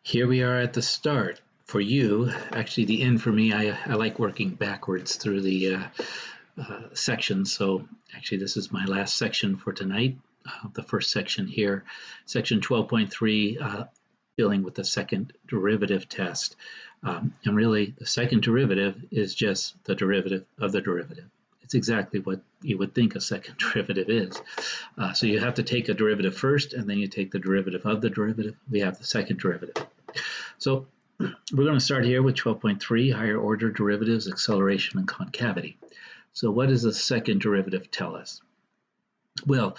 Here we are at the start. For you, actually the end for me, I like working backwards through the sections. So actually this is my last section for tonight. The first section here, section 12.3, dealing with the second derivative test. And really the second derivative is just the derivative of the derivative. It's exactly what you would think a second derivative is. So you have to take a derivative first, and then you take the derivative of the derivative. We have the second derivative. So we're going to start here with 12.3, higher order derivatives, acceleration, and concavity. So what does the second derivative tell us? Well,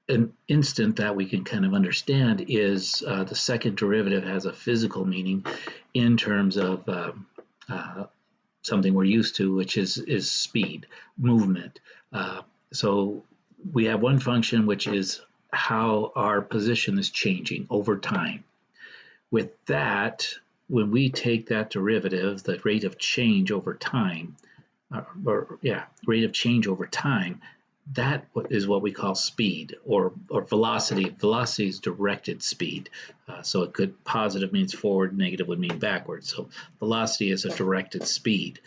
an instant that we can kind of understand is the second derivative has a physical meaning in terms of something we're used to, which is speed, movement. So we have one function which is how our position is changing over time. With that, when we take that derivative, the rate of change over time, rate of change over time, that is what we call speed or velocity. Velocity is directed speed. So it could, positive means forward, negative would mean backwards. So velocity is a directed speed.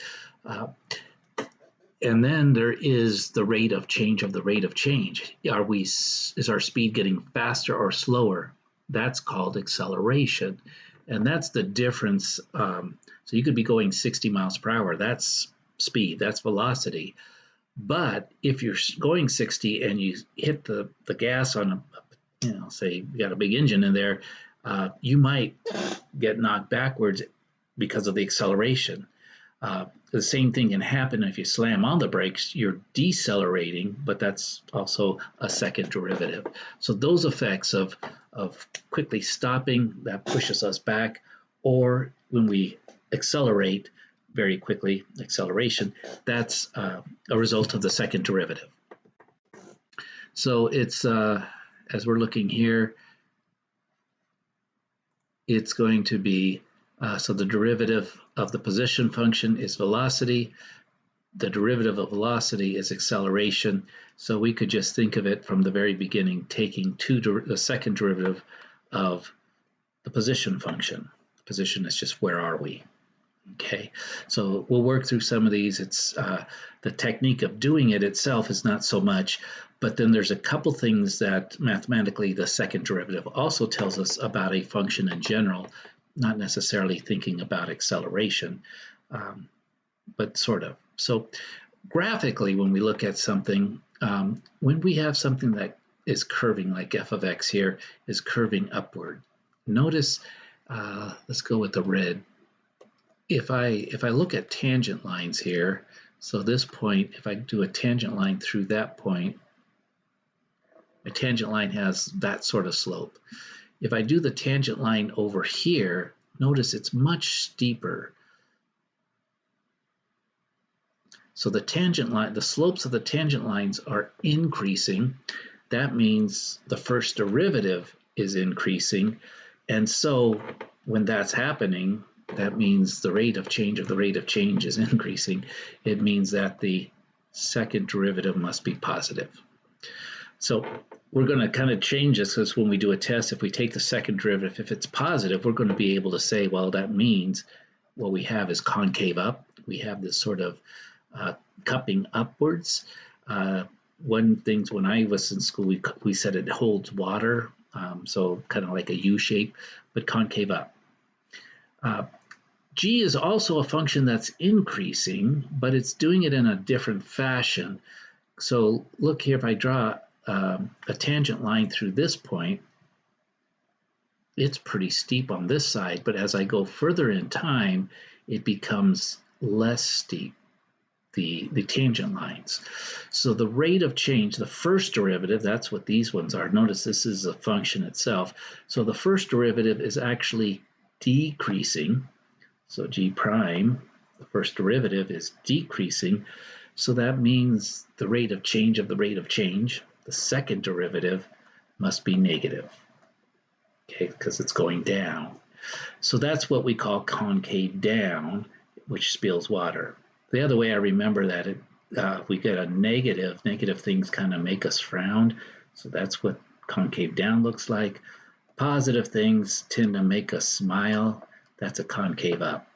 And then there is the rate of change of the rate of change. Is our speed getting faster or slower? That's called acceleration. And that's the difference. So you could be going 60 miles per hour. That's speed, that's velocity. But if you're going 60 and you hit the gas on say you got a big engine in there, you might get knocked backwards because of the acceleration. The same thing can happen if you slam on the brakes. You're decelerating, but that's also a second derivative. So those effects of quickly stopping, that pushes us back, or when we accelerate very quickly, acceleration, that's a result of the second derivative. So it's, as we're looking here, it's going to be, so the derivative of the position function is velocity. The derivative of velocity is acceleration. So we could just think of it from the very beginning, taking the second derivative of the position function. Position is just where are we? Okay, so we'll work through some of these. It's the technique of doing it itself is not so much, but then there's a couple things that mathematically the second derivative also tells us about a function in general, not necessarily thinking about acceleration, but sort of. So graphically, when we look at something, when we have something that is curving, like f of x here is curving upward, notice, let's go with the red. If I look at tangent lines here, so this point, if I do a tangent line through that point, a tangent line has that sort of slope. If I do the tangent line over here, notice it's much steeper. So the tangent line, the slopes of the tangent lines are increasing. That means the first derivative is increasing. And so when that's happening, that means the rate of change of the rate of change is increasing. It means that the second derivative must be positive. So we're going to kind of change this, because when we do a test, if we take the second derivative, if it's positive, we're going to be able to say, well, that means what we have is concave up. We have this sort of cupping upwards. One thing, when I was in school, we said it holds water, so kind of like a U shape, but concave up. G is also a function that's increasing, but it's doing it in a different fashion. So look here, if I draw a tangent line through this point, it's pretty steep on this side, but as I go further in time, it becomes less steep, the tangent lines. So the rate of change, the first derivative, that's what these ones are. Notice this is a function itself. So the first derivative is actually decreasing. So g prime, the first derivative, is decreasing. So that means the rate of change of the rate of change, the second derivative, must be negative, okay, because it's going down. So that's what we call concave down, which spills water. The other way I remember that, if we get a negative things kind of make us frown. So that's what concave down looks like. positive things tend to make us smile. That's a concave up.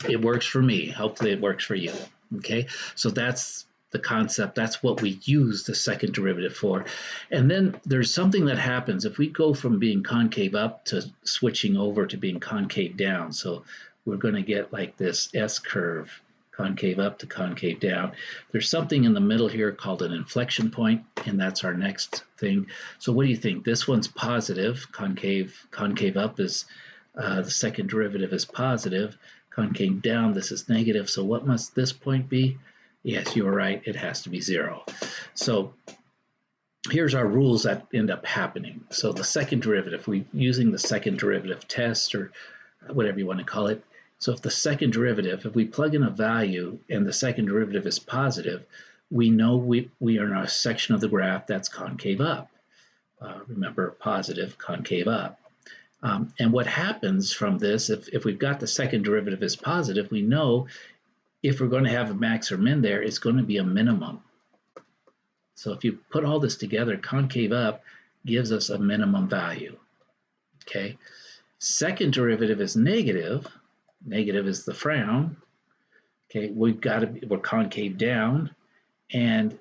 It works for me. Hopefully it works for you. Okay, so that's the concept. That's what we use the second derivative for. And then there's something that happens if we go from being concave up to switching over to being concave down. So we're going to get like this S curve, concave up to concave down. There's something in the middle here called an inflection point, and that's our next thing. So what do you think? This one's positive. Concave up is the second derivative is positive. Concave down, this is negative. So what must this point be? Yes, you were right. It has to be 0. So here's our rules that end up happening. So the second derivative, we're using the second derivative test or whatever you want to call it. So if the second derivative, if we plug in a value and the second derivative is positive, we know we are in a section of the graph that's concave up. Remember, positive, concave up. And what happens from this, if we've got the second derivative as positive, we know if we're going to have a max or min there, it's going to be a minimum. So if you put all this together, concave up gives us a minimum value. Okay. Second derivative is negative. Negative is the frown. Okay, we're concave down. And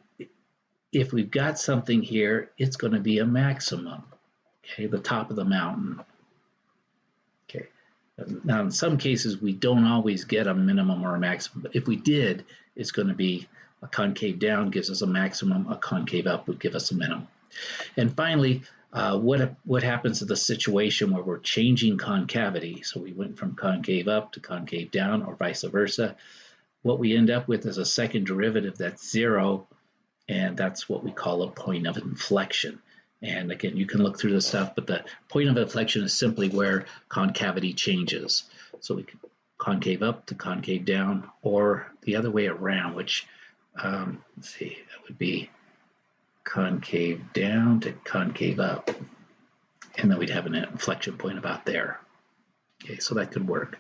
if we've got something here, it's going to be a maximum. Okay, the top of the mountain. Okay. Now, in some cases, we don't always get a minimum or a maximum, but if we did, it's going to be a concave down gives us a maximum, a concave up would give us a minimum. And finally, what happens to the situation where we're changing concavity? So we went from concave up to concave down or vice versa. What we end up with is a second derivative that's 0, and that's what we call a point of inflection. And again, you can look through this stuff, but the point of inflection is simply where concavity changes. So we can concave up to concave down, or the other way around, which, let's see, that would be concave down to concave up. And then we'd have an inflection point about there. Okay, so that could work.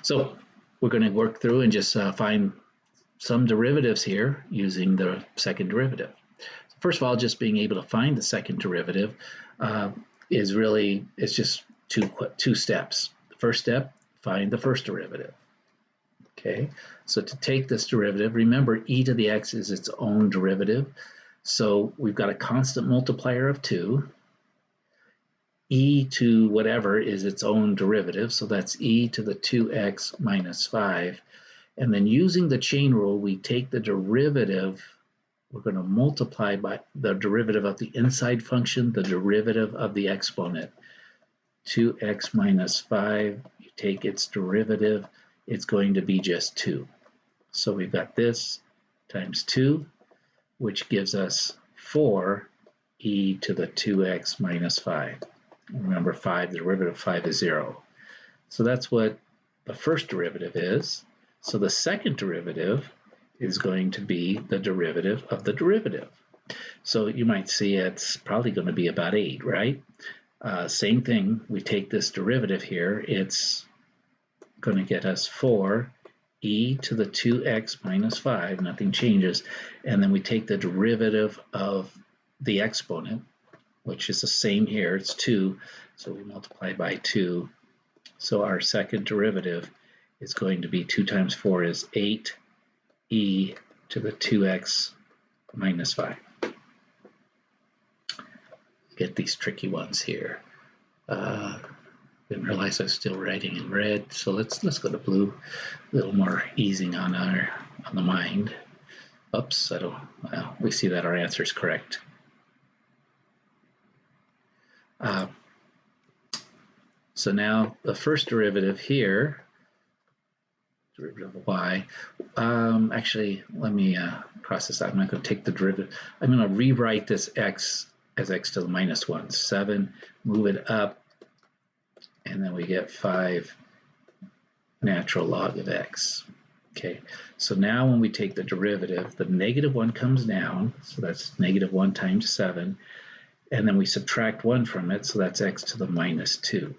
So we're going to work through and just find some derivatives here using the second derivative. First of all, just being able to find the second derivative it's just two steps. The first step, find the first derivative. Okay, so to take this derivative, remember e to the x is its own derivative. So we've got a constant multiplier of 2. E to whatever is its own derivative, so that's e to the 2x minus 5. And then using the chain rule, we take the derivative. We're going to multiply by the derivative of the inside function, the derivative of the exponent. 2x minus 5, you take its derivative, it's going to be just 2. So we've got this times 2, which gives us 4e to the 2x minus 5. Remember, the derivative of 5 is 0. So that's what the first derivative is. So the second derivative is going to be the derivative of the derivative. So you might see it's probably going to be about 8, right? Same thing, we take this derivative here, it's going to get us 4e to the 2x minus 5, nothing changes, and then we take the derivative of the exponent, which is the same here, it's 2, so we multiply by 2. So our second derivative is going to be 2 times 4 is 8, e to the 2x minus 5. Get these tricky ones here. Didn't realize I was still writing in red, so let's go to blue. A little more easing on the mind. Oops, well, we see that our answer is correct. So now the first derivative here, derivative of y. Actually, let me cross this out. I'm not going to take the derivative. I'm going to rewrite this x as x to the minus 1. 7, move it up, and then we get 5 natural log of x. Okay, so now when we take the derivative, the negative 1 comes down, so that's negative 1 times 7, and then we subtract 1 from it, so that's x to the minus 2.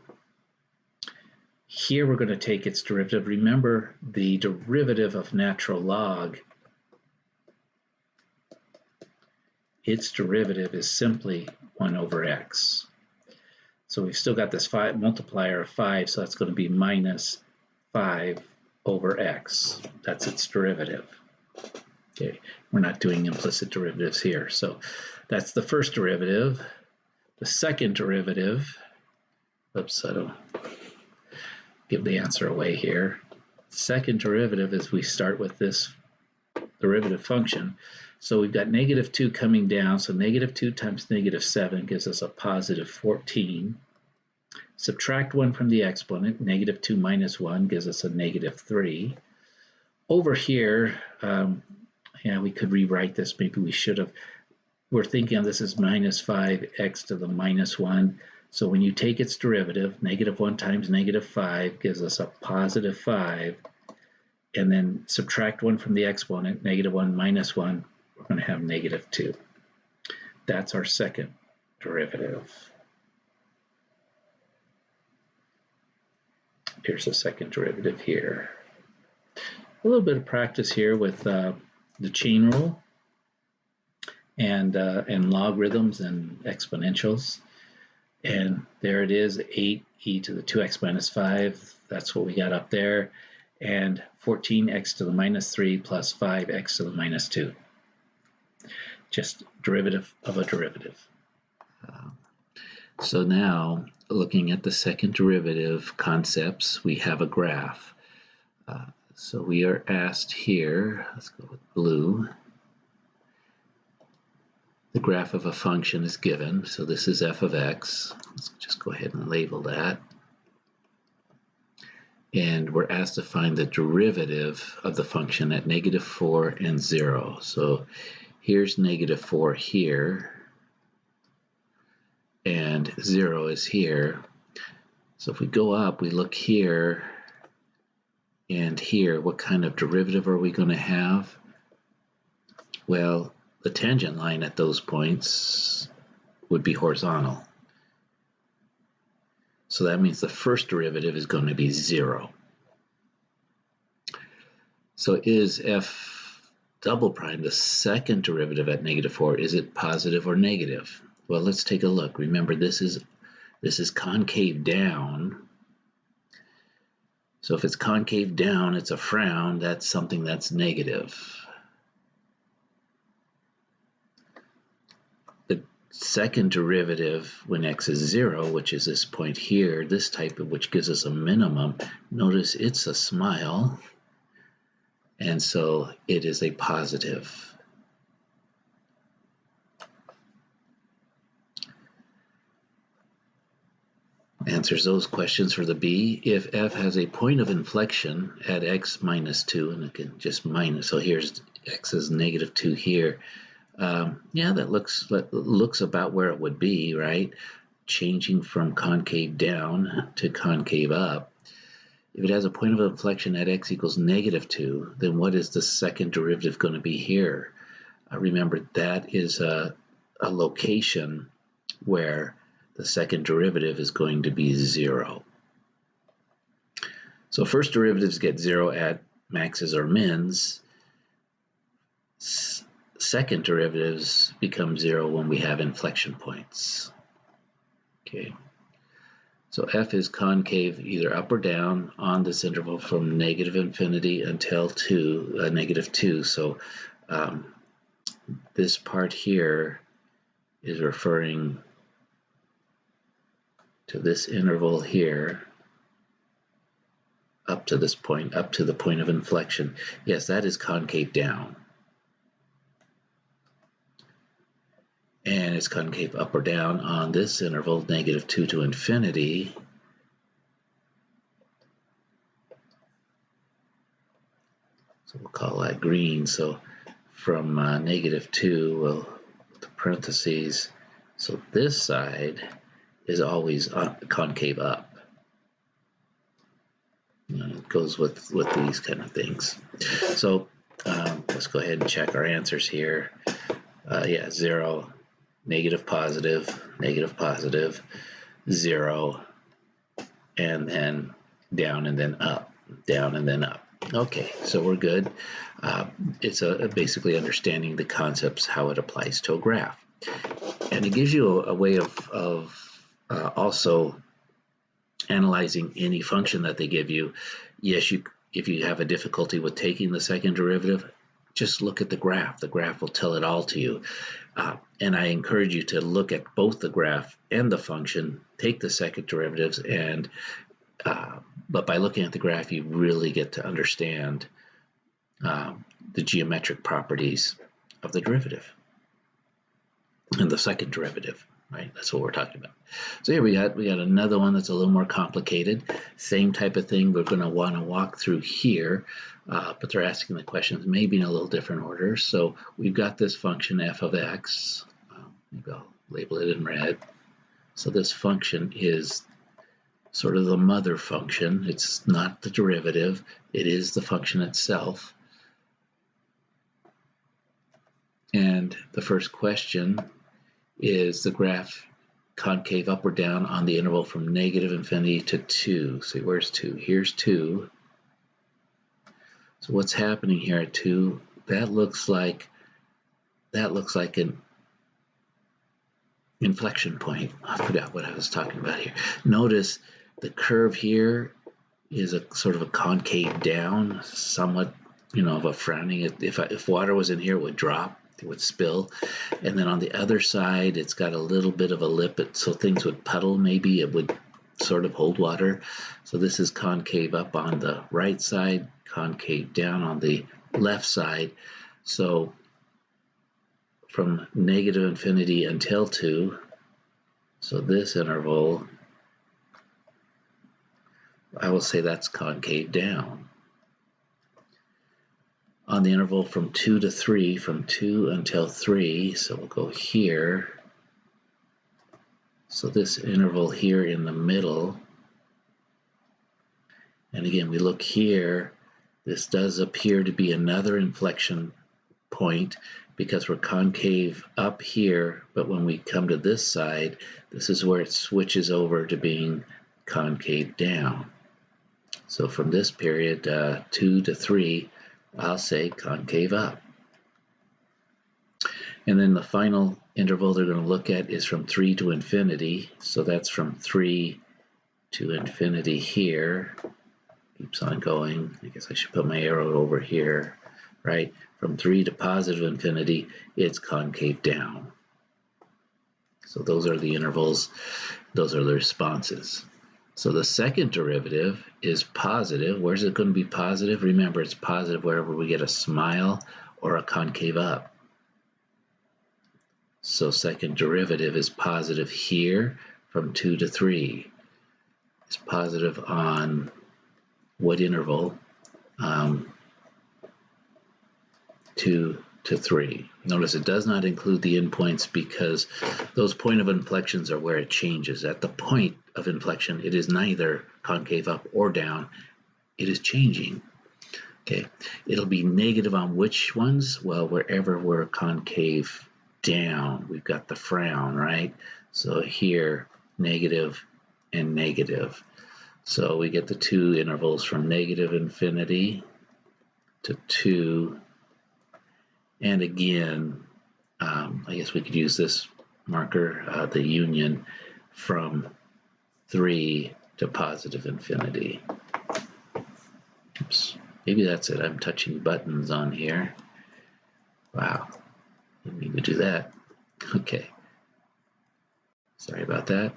Here we're going to take its derivative. Remember, the derivative of natural log, its derivative is simply 1 over x. So we've still got this 5 multiplier of 5, so that's going to be minus 5 over x. That's its derivative. Okay, we're not doing implicit derivatives here. So that's the first derivative. The second derivative, oops, I don't give the answer away here. Second derivative is we start with this derivative function. So we've got negative 2 coming down, so negative 2 times negative 7 gives us a positive 14. Subtract 1 from the exponent, negative 2 minus 1 gives us a negative 3. Over here, yeah, we could rewrite this. Maybe we should have. We're thinking of this as minus 5x to the minus 1. So when you take its derivative, negative 1 times negative 5 gives us a positive 5. And then subtract 1 from the exponent, negative 1 minus 1, we're going to have negative 2. That's our second derivative. Here's the second derivative here. A little bit of practice here with the chain rule and logarithms and exponentials. And there it is, 8e to the 2x minus 5. That's what we got up there. And 14x to the minus 3 plus 5x to the minus 2. Just derivative of a derivative. So now, looking at the second derivative concepts, we have a graph. So we are asked here, let's go with blue. The graph of a function is given, so this is f of x. Let's just go ahead and label that. And we're asked to find the derivative of the function at negative 4 and 0. So here's negative 4 here, and 0 is here. So if we go up, we look here and here, what kind of derivative are we going to have? Well, the tangent line at those points would be horizontal. So that means the first derivative is going to be 0. So is f double prime, the second derivative at negative 4, is it positive or negative? Well, let's take a look. Remember, this is concave down. So if it's concave down, it's a frown. That's something that's negative. The second derivative when x is 0, which is this point here, this type of which gives us a minimum, notice it's a smile, and so it is a positive. Answers those questions for the B. If f has a point of inflection at x minus 2, and again, just minus, so here's x is negative 2 here. Yeah, that looks about where it would be, right? Changing from concave down to concave up. If it has a point of inflection at x equals negative 2, then what is the second derivative going to be here? Remember, that is a location where the second derivative is going to be 0. So first derivatives get 0 at maxes or mins. Second derivatives become 0 when we have inflection points. Okay. So f is concave either up or down on this interval from negative infinity until negative 2. So this part here is referring to this interval here up to this point, up to the point of inflection. Yes, that is concave down. And it's concave up or down on this interval, negative 2 to infinity. So we'll call that green. So from negative 2, well, the parentheses, so this side is always concave up. It goes with these kind of things. So let's go ahead and check our answers here. Yeah, 0, negative, positive, 0, and then down and then up, down and then up. Okay, so we're good. It's basically understanding the concepts, how it applies to a graph. And it gives you a way of also analyzing any function that they give you. Yes, if you have a difficulty with taking the second derivative, just look at the graph. The graph will tell it all to you. And I encourage you to look at both the graph and the function, take the second derivatives, and but by looking at the graph, you really get to understand the geometric properties of the derivative and the second derivative. Right, that's what we're talking about. So here we got another one that's a little more complicated. Same type of thing. We're going to want to walk through here, but they're asking the questions maybe in a little different order. So we've got this function f of x. Maybe I'll label it in red. So this function is sort of the mother function. It's not the derivative. It is the function itself. And the first question is the graph concave up or down on the interval from negative infinity to 2. So where's 2? Here's 2. So what's happening here at 2? That looks like an inflection point. I forgot what I was talking about here. Notice the curve here is a sort of a concave down, somewhat, of a frowning. If water was in here, it would drop. It would spill, and then on the other side it's got a little bit of a lip, so things would puddle. Maybe it would sort of hold water. So this is concave up on the right side, concave down on the left side. So from negative infinity until 2, so this interval, I will say that's concave down. On the interval from 2 to 3, from 2 until 3, so we'll go here. So this interval here in the middle, and again, we look here, this does appear to be another inflection point because we're concave up here, but when we come to this side, this is where it switches over to being concave down. So from this period, 2 to 3, I'll say concave up. And then the final interval they're going to look at is from 3 to infinity. So that's from 3 to infinity here. Keeps on going. I guess I should put my arrow over here, right? From 3 to positive infinity, it's concave down. So those are the intervals. Those are the responses. So the second derivative is positive. Where's it going to be positive? Remember, it's positive wherever we get a smile or a concave up. So second derivative is positive here from 2 to 3. It's positive on what interval? 2 to 3. Notice it does not include the endpoints because those point of inflections are where it changes. At the point of inflection, it is neither concave up or down. It is changing. Okay, it'll be negative on which ones? Well, wherever we're concave down, we've got the frown, right? So here, negative and negative. So we get the two intervals from negative infinity to 2. And again, I guess we could use this marker, the union from 3 to positive infinity. Oops, maybe that's it. I'm touching buttons on here. Wow, didn't mean to do that. Okay, sorry about that.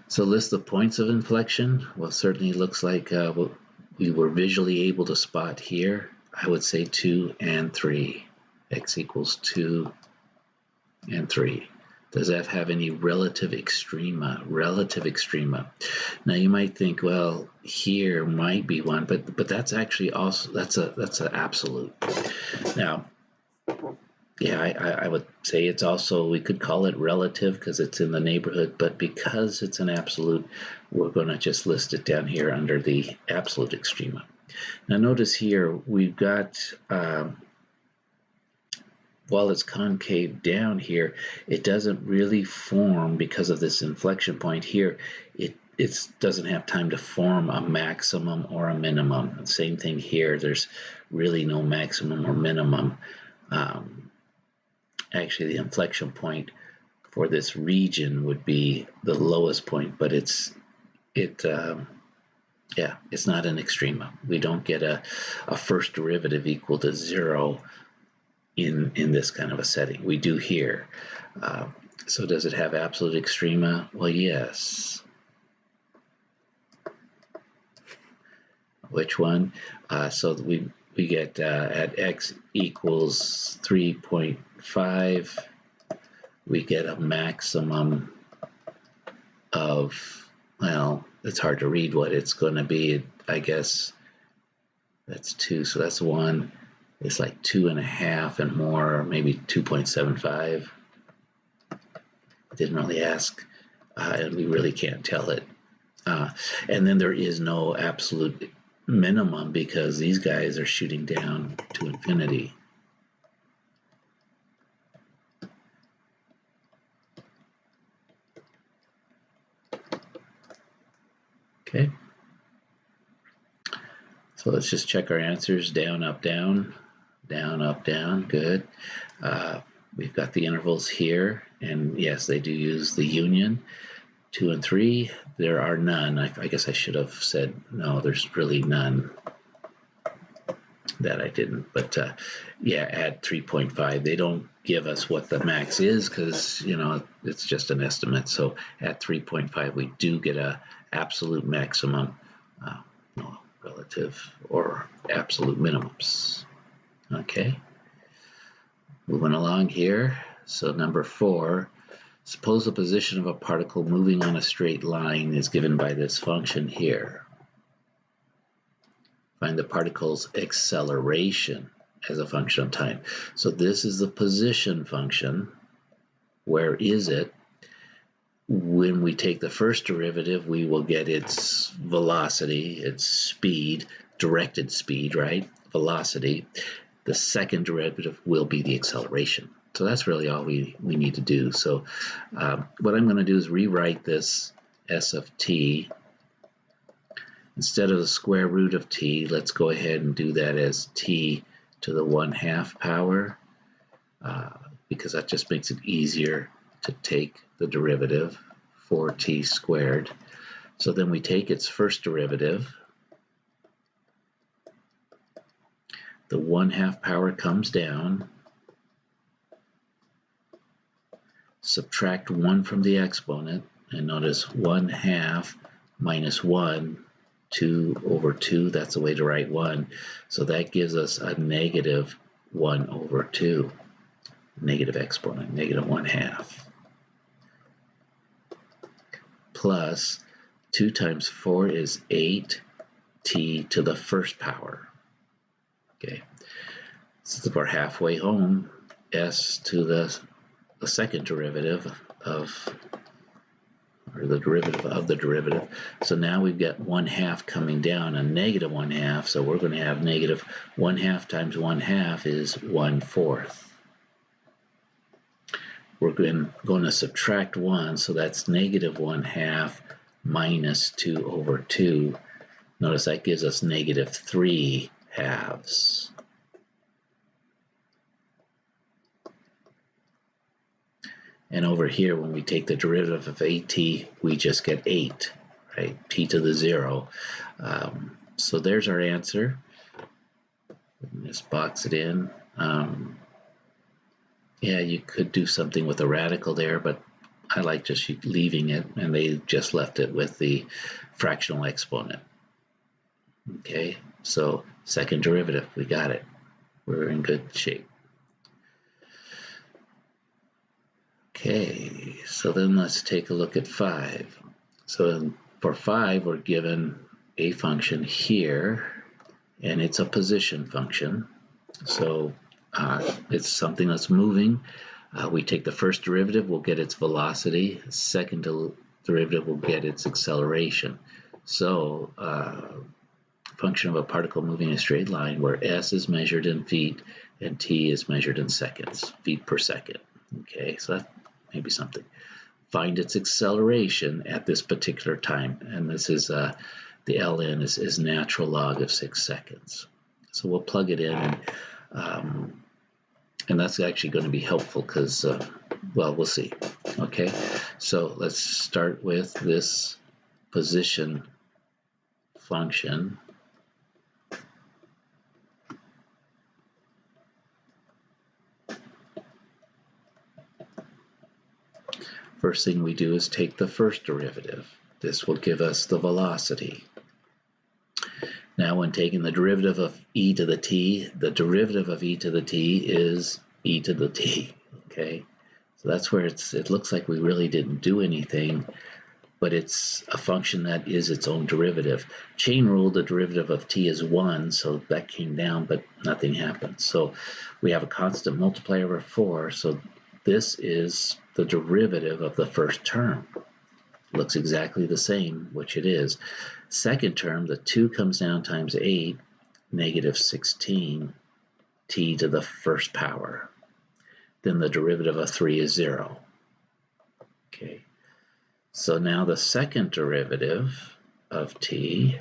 So list the points of inflection. Well, certainly looks like what we were visually able to spot here. I would say 2 and 3. X equals 2 and 3. Does F have any relative extrema? Relative extrema. Now you might think, well, here might be one, but that's actually also that's an absolute. Now, yeah, I would say it's also, we could call it relative because it's in the neighborhood, but because it's an absolute, we're going to just list it down here under the absolute extrema. Now notice here we've got, while it's concave down here, it doesn't really form because of this inflection point here. It doesn't have time to form a maximum or a minimum. Same thing here. There's really no maximum or minimum. Actually, the inflection point for this region would be the lowest point, but it's not an extrema. We don't get a first derivative equal to 0 in this kind of a setting. We do here. So does it have absolute extrema? Well, yes. Which one? So we get at x equals 3.5, we get a maximum of, well, it's hard to read what it's going to be. I guess that's 2, so that's 1. It's like 2.5 and more, maybe 2.75. I didn't really ask, and we really can't tell it. And then there is no absolute minimum because these guys are shooting down to infinity. Okay. So let's just check our answers. Down, up, down. Down, up, down. Good. We've got the intervals here, and yes, they do use the union. 2 and 3, there are none. I guess I should have said no, there's really none. That I didn't, but yeah, at 3.5, they don't give us what the max is because, you know, it's just an estimate. So at 3.5, we do get a absolute maximum, relative or absolute minimums. Okay, moving along here. So number 4, suppose the position of a particle moving on a straight line is given by this function here. Find the particle's acceleration as a function of time. So this is the position function. Where is it? When we take the first derivative, we will get its velocity, its speed, directed speed, right? Velocity. The second derivative will be the acceleration. So that's really all we need to do. So what I'm going to do is rewrite this s of t. Instead of the square root of t, let's go ahead and do that as t to the 1/2 power, because that just makes it easier to take the derivative, 4t squared. So then we take its first derivative. The 1/2 power comes down. Subtract 1 from the exponent, and notice 1/2 minus 1, 2 over 2, that's the way to write 1. So that gives us a negative 1 over 2, negative exponent, negative 1/2. Plus 2 times 4 is 8t to the first power. Okay, since we're halfway home, s to the second derivative of, or the derivative of the derivative. So now we've got 1/2 coming down, a negative 1/2. So we're going to have negative 1/2 times 1/2 is 1/4. We're going to subtract 1, so that's negative 1/2 minus 2 over 2. Notice that gives us negative 3/2. And over here, when we take the derivative of 8t, we just get 8, right? T to the 0. So there's our answer. Just box it in. Yeah, you could do something with a radical there, but I like just leaving it, and they just left it with the fractional exponent. Okay, so second derivative, we got it. We're in good shape. Okay, so then let's take a look at 5. So for 5, we're given a function here, and it's a position function. So it's something that's moving. We take the first derivative, we'll get its velocity. Second derivative will get its acceleration. So function of a particle moving in a straight line where s is measured in feet and t is measured in seconds, feet per second. Okay, so that may be something. Find its acceleration at this particular time, and this is the ln is natural log of 6 seconds. So we'll plug it in, and And that's actually going to be helpful because, well, we'll see. Okay, so let's start with this position function. First thing we do is take the first derivative. This will give us the velocity. Now, when taking the derivative of e to the t, the derivative of e to the t is e to the t. Okay, so that's where it looks like we really didn't do anything, but it's a function that is its own derivative. Chain rule, the derivative of t is 1, so that came down, but nothing happened. So we have a constant multiplier over 4, so this is the derivative of the first term. Looks exactly the same, which it is. Second term, the 2 comes down times 8, negative 16 t to the first power. Then the derivative of 3 is 0. Okay. So now the second derivative of t,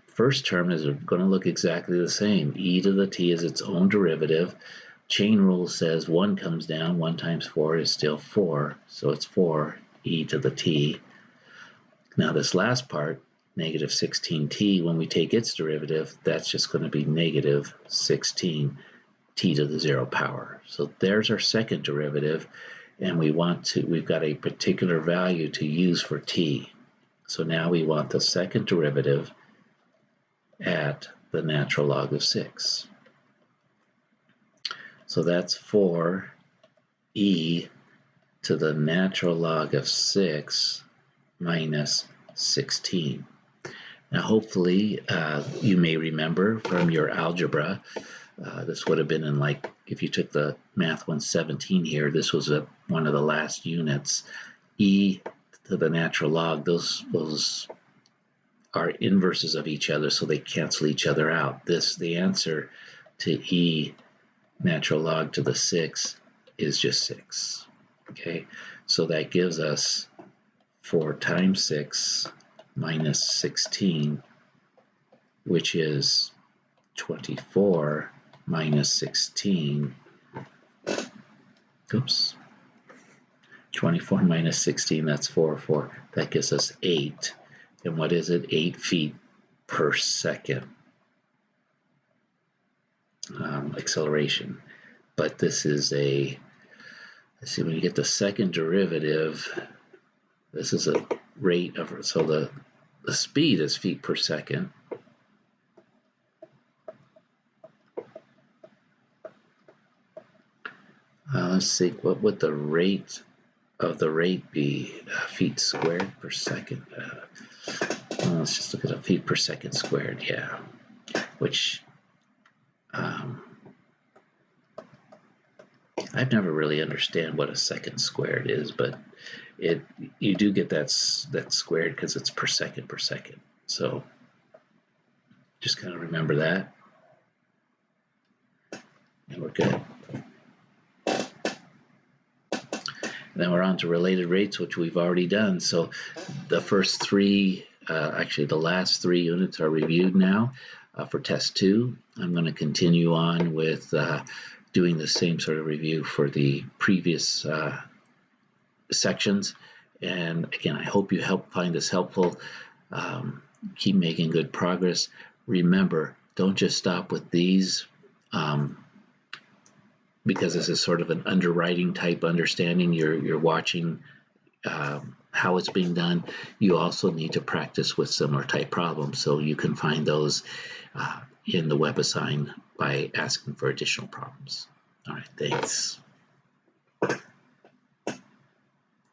first term is going to look exactly the same. E to the t is its own derivative. Chain rule says 1 comes down, 1 times 4 is still 4, so it's 4 e to the t. Now this last part, negative 16t, when we take its derivative, that's just going to be negative 16 t to the 0 power. So there's our second derivative, and we've got a particular value to use for t. So now we want the second derivative at the natural log of 6. So that's 4 e to the natural log of 6 minus 16. Now hopefully you may remember from your algebra, this would have been in, like, if you took the MAT210 here, this was one of the last units. E to the natural log, those are inverses of each other, so they cancel each other out. The answer to e natural log to the 6 is just 6. Okay, so that gives us 4 times 6 minus 16, which is 24 minus 16. Oops. 24 minus 16, that's 4. That gives us 8. And what is it? 8 feet per second acceleration. But this is let's see, when you get the second derivative, this is a rate of, so the speed is feet per second. Let's see, what would the rate of the rate be? Feet squared per second. Let's just look at a feet per second squared, yeah. Which I've never really understand what a second squared is, but you do get that squared because it's per second. So just kind of remember that, and we're good. And then we're on to related rates, which we've already done. So the first 3, actually the last 3 units are reviewed now for test 2. I'm going to continue on with doing the same sort of review for the previous sections. And again, I hope you find this helpful. Keep making good progress. Remember, don't just stop with these, because this is sort of an underwriting type understanding. You're watching how it's being done. You also need to practice with similar type problems, so you can find those in the WebAssign by asking for additional problems. All right, thanks.